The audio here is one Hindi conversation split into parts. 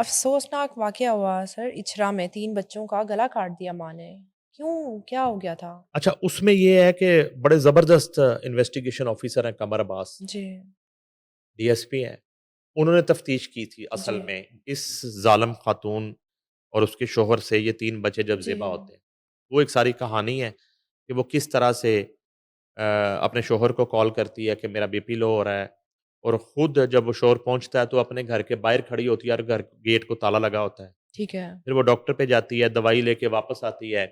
अफ़सोसनाक वाक़या हुआ सर इचरा में 3 बच्चों का गला काट दिया माँ ने। क्यों? क्या हो गया था? अच्छा, उसमें ये है कि बड़े ज़बरदस्त इन्वेस्टिगेशन ऑफ़िसर हैं कमर अब्बास, जी, डीएसपी हैं। उन्होंने तफ्तीश की थी जी, असल में इस ज़ालिम खातून और उसके शौहर से ये 3 बच्चे जब जी। ज़िबा होते हैं। वो एक सारी कहानी है कि वो किस तरह से अपने शौहर को कॉल करती है कि मेरा बीपी लो हो रहा है और खुद जब वो शौहर पहुँचता है तो अपने घर के बाहर खड़ी होती है और घर गेट को ताला लगा होता है। ठीक है। फिर वो डॉक्टर पे जाती है, दवाई लेके वापस आती है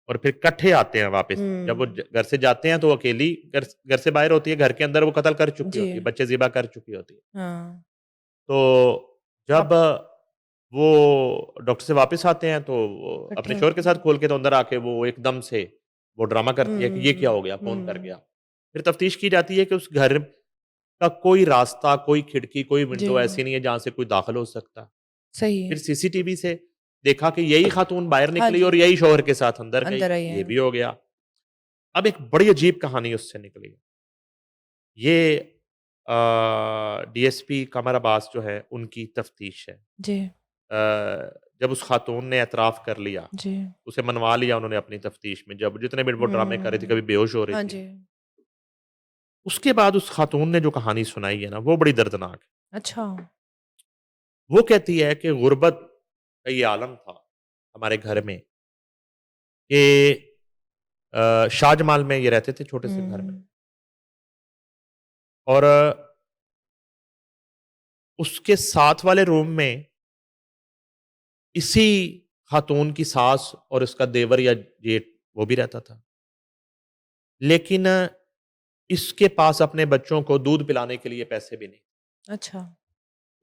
और फिर इकट्ठे आते हैं वापस। जब वो हुँ। घर से जाते हैं तो वो अकेली घर से बाहर होती है, घर के अंदर वो कत्ल कर चुकी जी, होती है, बच्चे ज़िबा कर चुकी होती है। हाँ। तो जब अब वो डॉक्टर से वापस आते हैं तो वो इकट्ठे अपने शौहर के होते साथ हैं। खोल के तो अंदर आके वो एकदम से वो ड्रामा करती है कि ये क्या हुँ, हो गया? कौन कर हुँ। गया? फिर तफ्तीश की जाती है कि उस घर का कोई रास्ता, कोई खिड़की, कोई जी, विंडो ऐसी नहीं है जहाँ से कोई दाखिल हो सकता। सही फिर है। सीसीटीवी से देखा कि यही खातून बाहर हाँ निकली जी, और यही शौहर के साथ अंदर गई, अंदर आई ये हैं। भी हो गया। अब एक बड़ी अजीब कहानी उससे निकली। ये डीएसपी कमर अब्बास जो है, उनकी तफ्तीश है। जी, जब उस खातून ने एतराफ़ कर लिया, जी। उसे मनवा लिया उन्होंने अपनी तफ्तीश में, जब जितने भी वो ड्रामे कर रही थी, कभी हुँ। बेहोश हो रही हाँ थी। जी। उसके बाद उस खातून ने जो कहानी सुनाई है ना, वो बड़ी दर्दनाक है। अच्छा। वो कहती है कि गुर्बत का ये आलम था हमारे घर में कि शाहजमाल में ये रहते थे छोटे से घर में हुँ। और उसके साथ वाले रूम में इसी खातून की सास और उसका देवर या जेठ वो भी रहता था। लेकिन इसके पास अपने बच्चों को दूध पिलाने के लिए पैसे भी नहीं। अच्छा।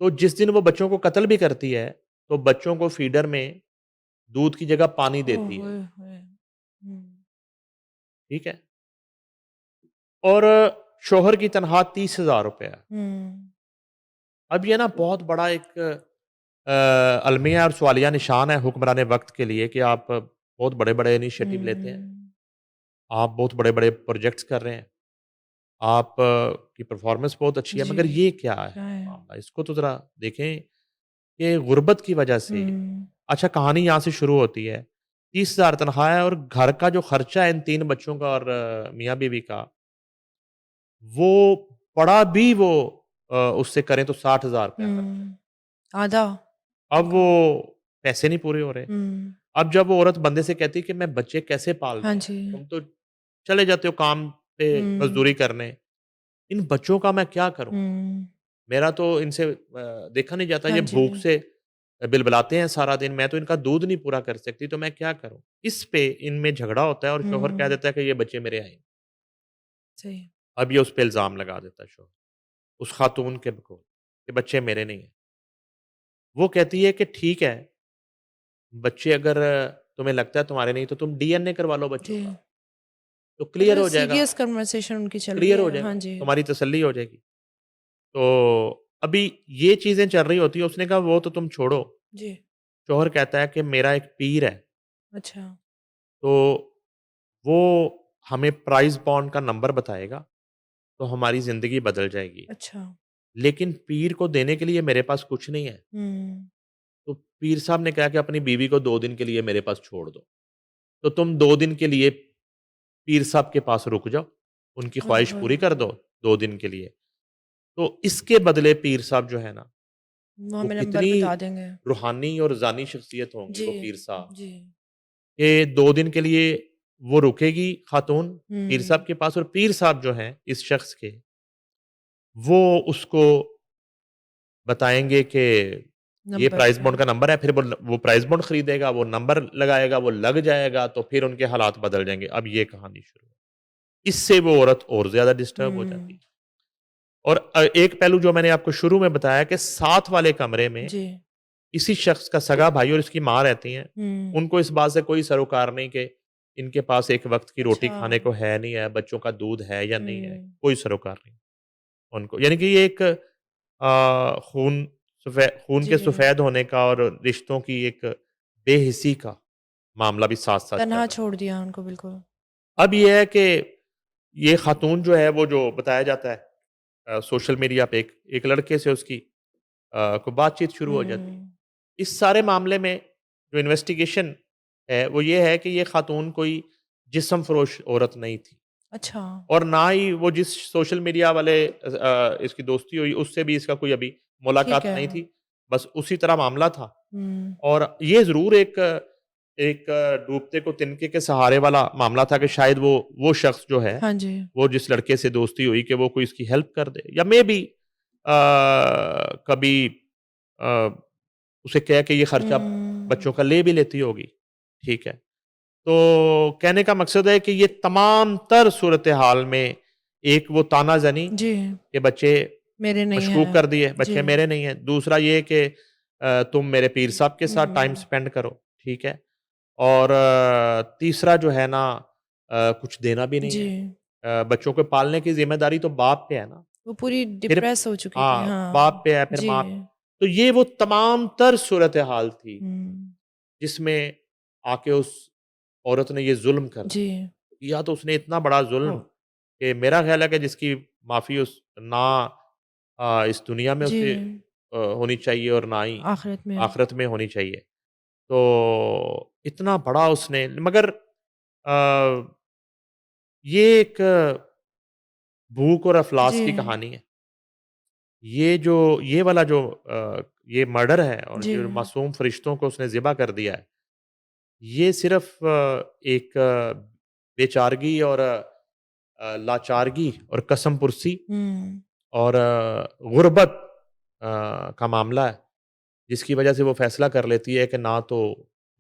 तो जिस दिन वो बच्चों को कत्ल भी करती है, तो बच्चों को फीडर में दूध की जगह पानी ओह देती है, होए होए! हुँ। ठीक है? और शौहर की तनख़्वाह ₹30,000 है। हुँ। अब ये ना बहुत बड़ा एक अलमिया और सवालिया निशान है हुक्मरान वक़्त के लिए कि आप बहुत बड़े-बड़े इनिशिएटिव लेते हैं। हुँ। आप बहुत बड़े-बड़े प्रोजेक्ट्स कर रहे हैं। आप की परफ़ॉर्मेंस बहुत अच्छी है, जी, मगर ये क्या है क्या है? मामला? इसको तो ज़रा देखें कि गुर्बत की वजह से हुँ। अच्छा कहानी यहाँ से शुरू होती है। 30,000 तनख़्वाह है और घर का जो खर्चा है इन 3 बच्चों का और मियाँ-बीवी का, वो पड़ा भी वो उससे करें तो ₹60,000 खर्च है। हुँ। आधा अब वो उनका। पैसे नहीं पूरे हो रहे। हुँ। अब जब वो औरत बंदे से कहती है कि मैं बच्चे कैसे पाल हाँ दूँ? जी। तुम तो चले जाते हो काम पे हुँ। मज़दूरी करने। इन बच्चों का मैं क्या करूँ? हुँ। मेरा तो इनसे देखा नहीं जाता, हाँ ये जी। भूख से बिलबिलाते हैं सारा दिन, मैं तो इनका दूध नहीं पूरा कर सकती, तो मैं क्या करूँ? इस पे इनमें झगड़ा होता है और शौहर कह हुँ। देता है कि ये बच्चे मेरे हैं। सही। अब ये उस पे इल्ज़ाम लगा देता है शौहर, उस खातून के बक़ौल, कि बच्चे मेरे नहीं हैं। वो कहती है कि ठीक है, बच्चे अगर तुम्हें लगता है तुम्हारे नहीं, तो तुम डीएनए करवा लो बच्चों जी। का, तो क्लियर मतलब हो जाएगा, सीरियस कन्वर्सेशन उनकी चल रही क्लियर हो है। हाँ जाएगा, जी। तुम्हारी तसल्ली हो जाएगी। तो अभी ये चीज़ें चल रही होती हैं, उसने कहा वो तो तुम छोड़ो। जी। शौहर कहता है कि मेरा एक पीर है, अच्छा। तो वो हमें प्राइज़ बॉन्ड का नंबर बताएगा, तो हमारी ज़िंदगी बदल जाएगी। अच्छा। लेकिन पीर को देने के लिए मेरे पास कुछ नहीं है। हुँ। तो पीर साहब ने कहा कि अपनी बीवी को 2 दिन के लिए मेरे पास छोड़ दो। तो तुम 2 दिन के लिए पीर साहब के पास रुक जाओ, उनकी ओए ख्वाहिश होए! पूरी कर दो 2 दिन के लिए। तो इसके बदले पीर साहब जो है ना, वो वो हमें नंबर कितनी बता देंगे। रूहानी और जानी शख्सियत होंगी जी, वो पीर साहब, जी। कि 2 दिन के लिए वो रुकेगी खातून पीर साहब हुँ। के पास और पीर साहब जो हैं इस शख्स के, वो उसको बताएँगे कि ये नंबर प्राइज़ क्या बॉन्ड है? का नंबर है, फिर वो प्राइज़ बॉन्ड खरीदेगा, वो नंबर लगाएगा, वो लग जाएगा, तो फिर उनके हालात बदल जाएँगे। अब ये कहानी शुरू है। इससे वो औरत और ज़्यादा डिस्टर्ब हो जाती है। हुँ। और एक पहलू जो मैंने आपको शुरू में बताया कि साथ वाले कमरे में जी। इसी शख्स का सगा भाई और इसकी माँ रहती हैं। हुँ। उनको इस बात से कोई सरोकार नहीं कि इनके पास एक वक़्त की रोटी अच्छा। खाने को है, नहीं है, बच्चों का दूध है या नहीं है, हुँ। कोई सरोकार नहीं उनको। यानी कि ये एक खून के जी। सफ़ेद होने का और रिश्तों की एक बेहिसी का मामला भी साथ-साथ चल तन्हा रहा है। छोड़ दिया उनको बिल्कुल। अब ये है कि ये खातून जो है वो जो बताया जाता है सोशल मीडिया पे एक एक लड़के से उसकी कोई बातचीत शुरू हो जाती है। हुँ। इस सारे मामले में जो इन्वेस्टिगेशन है वो ये है कि ये खातून कोई जिस्म फरोश औरत नहीं थी अच्छा। और ना ही वो जिस सोशल मीडिया वाले इसकी दोस्ती हुई उससे भी इसका कोई अभी ठीक मुलाकात है। नहीं थी। बस उसी तरह मामला था हुँ। और ये ज़रूर एक एक डूबते को तिनके के सहारे वाला मामला था कि शायद वो शख्स जो है, हाँ जी। वो जिस लड़के से दोस्ती हुई कि वो कोई इसकी हेल्प कर दे या मेबी कभी अ, उसे कह के ये खर्चा हुँ। बच्चों का ले भी लेती होगी, ठीक है। तो कहने का मकसद है कि ये तमाम तर सूरत-ए-हाल में एक वो ताना-ज़नी जी, कि बच्चे मेरे नहीं मशकूक हैं। कर दिए, जी। बच्चे मेरे नहीं हैं। दूसरा ये कि तुम मेरे पीर साहब के साथ टाइम हुँ। स्पेंड करो, ठीक है। और तीसरा जो है ना कुछ देना भी नहीं जी, है। बच्चों को पालने की ज़िम्मेदारी तो बाप पे है ना। वो पूरी फिर डिप्रेस हो चुकी थी। हाँ, बाप हाँ। पे है, फिर जी। माँ तो ये वो तमाम तर सूरत-ए-हाल थी, हुँ। जिसमें आके उस औरत ने ये ज़ुल्म कर जी। दिया। किया तो उसने इतना बड़ा ज़ुल्म ओह! कि मेरा ख़्याल है कि जिसकी माफ़ी उस ना इस दुनिया में जी, उसे होनी चाहिए और ना ही आखिरत में। आखिरत में होनी चाहिए। तो इतना बड़ा उसने मगर ये एक भूख और अफ़लास जी, की कहानी है। ये वाला जो ये मर्डर है और जी। जो मासूम फ़रिश्तों को उसने ज़िबा कर दिया है, ये सिर्फ़ एक बेचारगी और लाचारगी और कसम-पुरसी हुँ। और गुर्बत का मामला है, जिसकी वजह से वो फ़ैसला कर लेती है कि ना तो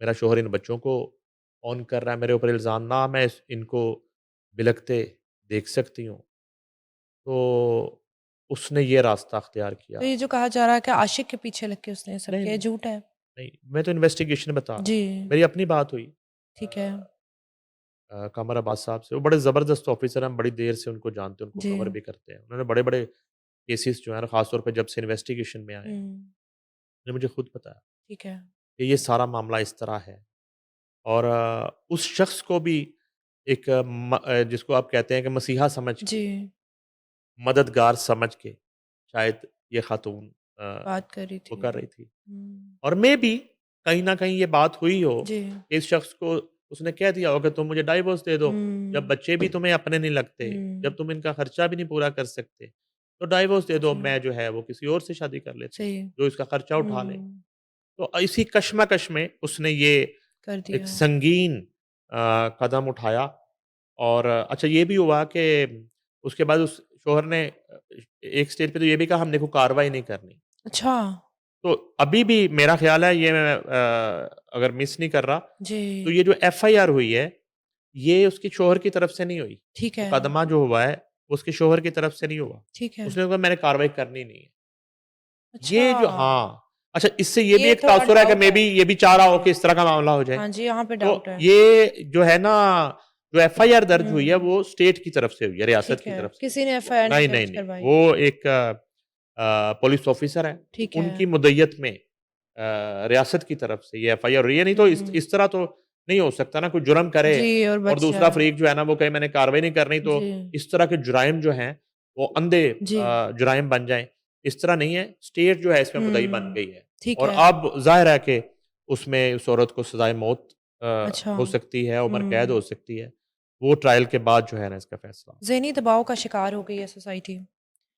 मेरा शौहर इन बच्चों को ऑन कर रहा है, मेरे ऊपर इल्ज़ाम, ना मैं इनको बिलखते देख सकती हूँ। तो उसने ये रास्ता अख्तियार किया। तो ये जो कहा जा रहा है कि आशिक के पीछे लग के उसने ये सब नहीं, किया, ये नहीं, झूठ है? नहीं, मैं तो इन्वेस्टिगेशन बता रहा हूँ। जी, मेरी अपनी बात हुई ठीक है। कमर अब्बास साहब से, वो बड़े ज़बरदस्त ऑफ़िसर हैं, हम बड़ी देर से उनको जानते हैं, उनको जी। कवर भी करते हैं। उन्होंने बड़े-बड़े केसेज़ जो हैं ना, ख़ास तौर पे जब से इन्वेस्टिगेशन में आए हैं, हुँ, उन्होंने मुझे खुद बताया ठीक है। कि ये सारा मामला इस तरह है और उस शख़्स को भी एक जिसको आप कहते हैं कि मसीहा समझ जी, के, मददगार समझ के शायद ये खातून बात कर रही वो थी। कर रही थी। हुँ, और मेबी कहीं न कहीं ये बात हुई हो जी। कि इस शख़्स को उसने कह दिया हो कि तुम मुझे डाइवोर्स दे दो, जब हुँ, बच्चे भी तुम्हें अपने नहीं लगते, जब हुँ, तुम इनका खर्चा भी नहीं पूरा कर सकते, तो डाइवोर्स दे दो, जी, मैं जो है वो किसी और से शादी कर लेती हूँ, सही। जो इसका खर्चा उठा ले। हुँ, तो इसी कशमकश में उसने ये कर एक दिया। संगीन कदम उठाया और अच्छा ये भी हुआ कि उसके बाद उस शौहर ने एक स्टेज पे तो ये भी कहा हमने कोई कार्रवाई नहीं करनी। अच्छा, तो अभी भी मेरा ख़्याल है ये मैं अगर मिस नहीं कर रहा, तो जी, ये जो एफआईआर हुई है, ये उसके शौहर की तरफ से नहीं हुई। ठीक है, मुकदमा जो हुआ है, वो उसके शौहर की तरफ से नहीं हुआ। ठीक है। उसने कहा मैंने कार्रवाई करनी नहीं है। अच्छा, ये जो हाँ, अच्छा इससे ये भी ये एक थोड़ा तासुर है कि डाउट है। मेबी ये भी चाह रहा हो जी। कि इस तरह का मामला हो जाए। हाँ जी, यहाँ पे तो डाउट है। ये जो है ना, जो एफआईआर दर्ज हुई है, हुँ, वो स्टेट की तरफ से हुई है, रियासत ठीक की है। तरफ से किसी नहीं। ने एफआईआर नहीं नहीं, नहीं, दर्ज नहीं, करवाई। वो एक पुलिस ऑफ़िसर है, ठीक है। उनकी मुद्दय्यत में रियासत की तरफ से ये एफआईआर हुई है, नहीं तो हुँ, इस तरह तो नहीं हो सकता ना, कोई जुर्म करे जी और और बच दूसरा जाए। फ़रीक जो है ना, वो कहे मैंने कार्रवाई नहीं करनी, तो जी, इस तरह के जुराइम जो हैं, वो अंधे जी। जुराइम बन जाएँ। इस तरह नहीं है, स्टेट जो है इसमें मुद्दई बन हुँ, गई है ठीक और है। अब ज़ाहिर है कि उसमें उस औरत को सज़ाए मौत अच्छा। हो सकती है, उम्र कैद हुँ, हो सकती है। वो ट्रायल के बाद जो है ना इसका फ़ैसला ज़हनी दबाव का शिकार हो गई है सोसाइटी।